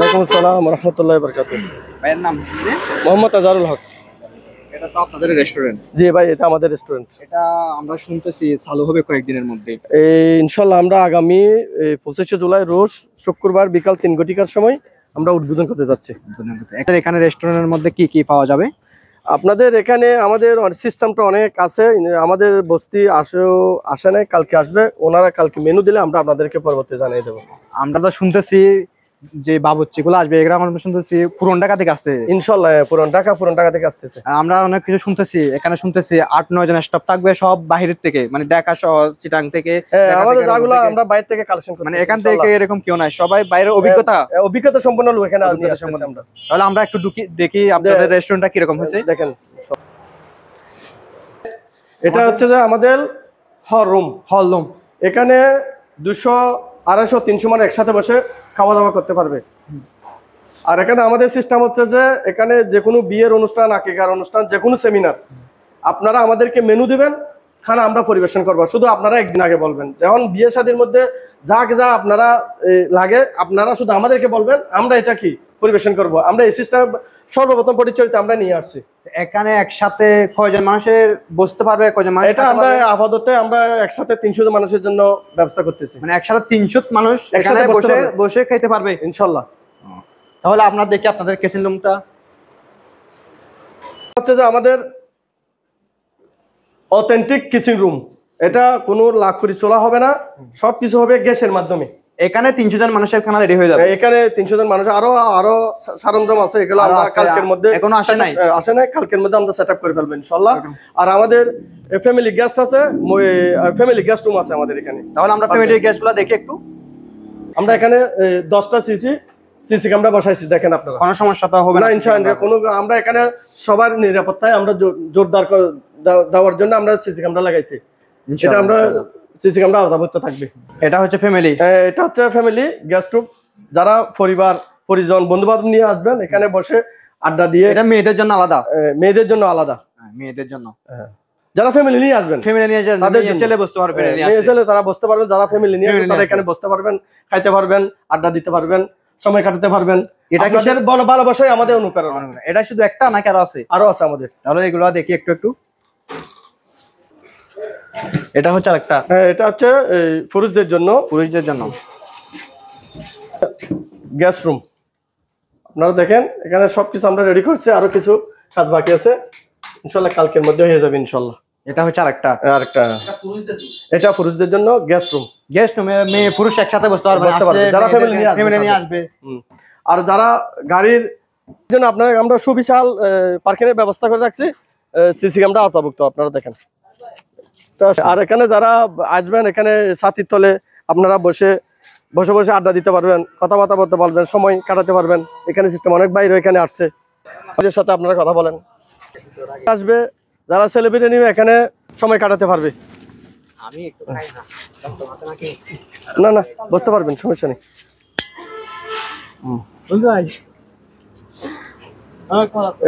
ওয়ালাইকুম আসসালাম রাহমাতুল্লাহি ওয়া বারাকাতুহু। ভাইয়ের নাম কি? মোহাম্মদ আজহারুল হক। এটা তো আপনাদের রেস্টুরেন্ট। জি ভাই, এটা আমাদের রেস্টুরেন্ট। এটা আমরা শুনতেছি চালু হবে কয়েকদিনের মধ্যে। ইনশাল্লাহ আমরা আগামী 25শে জুলাই রোজ শুক্রবার বিকাল 3 ঘটিকার সময় আমরা উদ্বোধন করতে যাচ্ছি। এখানে রেস্টুরেন্টের মধ্যে কি কি পাওয়া যাবে? আপনাদের এখানে আমাদের সিস্টেমটা অনেক আছে। আমাদের বস্তি আসে নাই, কালকে আসবে। ওনারা কালকে মেনু দিলে আমরা আপনাদেরকে পরবর্তী জানিয়ে দেবো। আমরা তো শুনতেছি যে বাবুর্চি গুলো আসবে, এগুলো আমরা শুনতেছি পুরান ঢাকা থেকে আসছে। ইনশাল্লাহ পুরান ঢাকা থেকে আসতেছে। আমরা অনেক কিছু শুনতেছি, এখানে শুনতেছি 8-9 জন স্টাফ থাকবে, সব বাহিরের থেকে, মানে ঢাকা শহর, চিটাং থেকে। আমাদের যেগুলো আমরা বাইরে থেকে কালেকশন করি, মানে এখান থেকে এরকম কেউ নাই, সবাই বাইরের অভিজ্ঞতা সম্পন্ন লোক এখানে আমরা। তাহলে আমরা একটু দেখি আপনাদের রেস্টুরেন্টটা কিরকম হয়েছে। দেখেন, এটা হচ্ছে যে আমাদের হল রুম। এখানে 200, 250, 300 মানুষ একসাথে বসে খাওয়া দাওয়া করতে পারবে। আর এখানে আমাদের সিস্টেম হচ্ছে যে এখানে যে কোনো বিয়ের অনুষ্ঠান, আকিকার অনুষ্ঠান, যে কোনো সেমিনার, আপনারা আমাদেরকে মেনু দিবেন, খানা আমরা পরিবেশন করবো। শুধু আপনারা একদিন আগে বলবেন, যেমন বিয়ে শাদীর মধ্যে যা আপনারা লাগে আপনারা শুধু আমাদেরকে বলবেন, আমরা এটা কি পরিবেশন করব। আমরা এই সিস্টেম সর্বপ্রথম পরিচয়িত আমরা নিয়ে আসছি। এখানে একসাথে কয়জন মানুষের বসতে পারবে, কয়জন মানুষ? এটা আমরা আপাতত আমরা একসাথে 300 মানুষের জন্য ব্যবস্থা করতেছি। মানে একসাথে 300 মানুষ এখানে বসে খেতে পারবে ইনশাল্লাহ। তাহলে আপনারা দেখি আপনাদের কিচেন রুমটা হচ্ছে যে আমাদের অথেন্টিক কিচেন রুম। এটা কোনো লাখ কোটি চলা হবে না, সবকিছু হবে গ্যাসের মাধ্যমে। এখানে 300 জন মানুষের খানা রেডি হয়ে যাবে। এখানে 300 জন মানুষ, আরো সরঞ্জাম আছে, এগুলো আমরা কালকের মধ্যে এখনো আসে নাই, কালকের মধ্যে আমরা সেটআপ করে ফেলবো ইনশাআল্লাহ। আর আমাদের ফ্যামিলি গেস্ট আছে, ফ্যামিলি গেস্ট রুম আছে আমাদের এখানে। তাহলে আমরা ফ্যামিলি গেস্টগুলো দেখি একটু। আমরা এখানে 10টা সিসি ক্যামেরা বসাইছি, দেখেন আপনারা। কোনো সমস্যা তো হবে না ইনশাআল্লাহ। আমরা এখানে সবার নিরাপত্তায় আমরা জোরদার দেওয়ার জন্য আমরা সিসি ক্যামেরা লাগাইছি। এটা আমরা সিসি ক্যামেরা আওতাভুক্ত থাকবে। এটা হচ্ছে ফ্যামিলি, এটা হচ্ছে ফ্যামিলি গেস্ট রুম। যারা পরিজন বন্ধু বান্ধব নিয়ে আসবেন, এখানে বসে আড্ডা দিয়ে। এটা মেয়েদের জন্য আলাদা, মেয়েদের জন্য আলাদা। মেয়েদের জন্য যারা ফ্যামিলি নিয়ে আসবেন, তাদের ছেলে বসতে পারবে, ছেলে তারা বসতে পারবেন। যারা ফ্যামিলি নিয়ে আসবেন তারা এখানে বসতে পারবেন, খাইতে পারবেন, আড্ডা দিতে পারবেন, সময় কাটাতে পারবেন। এটা কিসের বড় ভালোবাসায় আমাদের অনুপ্রেরণা। এটা শুধু একটা নাকি আরো আছে আমাদের? তাহলে এগুলো দেখি একটু। এটা হচ্ছে আরেকটা। এটা হচ্ছে পুরুষদের জন্য গেস্ট রুম। আপনারা দেখেন এখানে সবকিছু আমরা রেডি করছি, আরো কিছু কাজ বাকি আছে, ইনশাল্লাহ কালকের মধ্যে হয়ে যাবে ইনশাল্লাহ। এটা হচ্ছে আরেকটা। এটা পুরুষদের জন্য গেস্ট রুম। মেয়ে পুরুষ একসাথে বসতে পারবে, যারা ফ্যামিলি নিয়ে আসবে। আর যারা গাড়ির জন্য আমরা সুবিশাল পার্কিং এর ব্যবস্থা করে রাখছি, সিসি ক্যামেরা আওতাভুক্ত, আপনারা দেখেন। আর এখানে যারা আসবেন, এখানে ছাতির তলে আপনারা বসে আড্ডা দিতে পারবেন, কথাবার্তা বলতে পারবেন, সময় কাটাতে পারবেন। এখানে সিস্টেম অনেক বাইরে এখানে আসছে, ওদের সাথে আপনারা কথা বলেন। আসবে যারা সেলিব্রিটি নিবে, এখানে সময় কাটাতে পারবে। না বুঝতে পারবেন, সমস্যা নেই।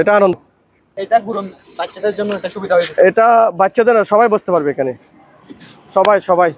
এটা আনন্দ, বাচ্চাদের জন্য একটা সুবিধা হয়েছে। এটা বাচ্চাদের সবাই বসতে পারবে এখানে, সবাই